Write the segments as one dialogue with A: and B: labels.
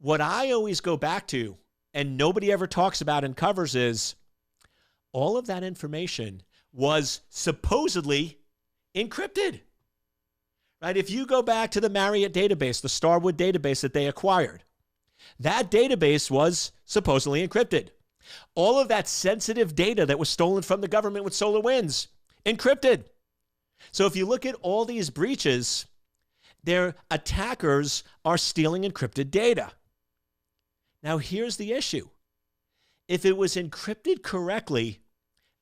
A: What I always go back to, and nobody ever talks about and covers, is all of that information was supposedly encrypted. Right? If you go back to the Marriott database, the Starwood database that they acquired, that database was supposedly encrypted. All of that sensitive data that was stolen from the government with SolarWinds, encrypted. So if you look at all these breaches, their attackers are stealing encrypted data. Now, here's the issue. If it was encrypted correctly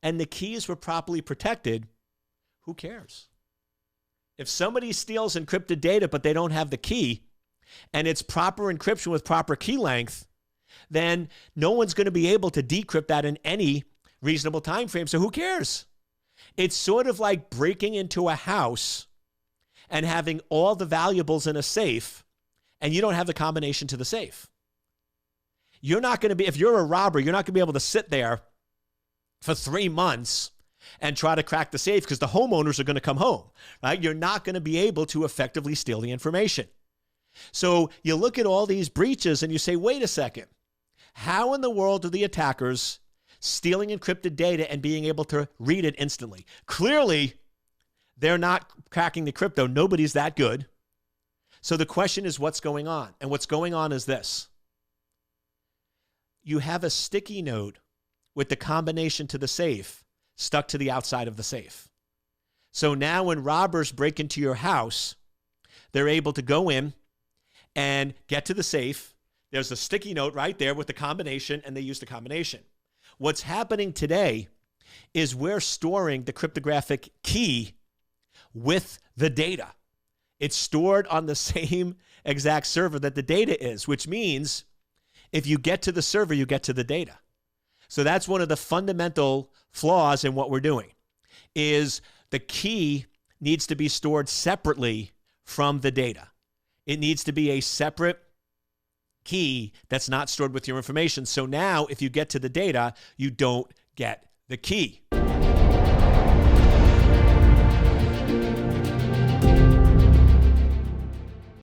A: and the keys were properly protected, who cares? If somebody steals encrypted data but they don't have the key and it's proper encryption with proper key length, then no one's going to be able to decrypt that in any reasonable time frame. So who cares? It's sort of like breaking into a house and having all the valuables in a safe and you don't have the combination to the safe. You're not going to be, if you're a robber, you're not going to be able to sit there for 3 months and try to crack the safe because the homeowners are going to come home, right? You're not going to be able to effectively steal the information. So you look at all these breaches and you say, wait a second, how in the world are the attackers stealing encrypted data and being able to read it instantly? Clearly, they're not cracking the crypto. Nobody's that good. So the question is, what's going on? And what's going on is this. You have a sticky note with the combination to the safe stuck to the outside of the safe. So now when robbers break into your house, they're able to go in and get to the safe. There's a sticky note right there with the combination, and they use the combination. What's happening today is we're storing the cryptographic key with the data. It's stored on the same exact server that the data is, which means if you get to the server, you get to the data. So that's one of the fundamental flaws in what we're doing, is the key needs to be stored separately from the data. It needs to be a separate key that's not stored with your information. So now if you get to the data, you don't get the key.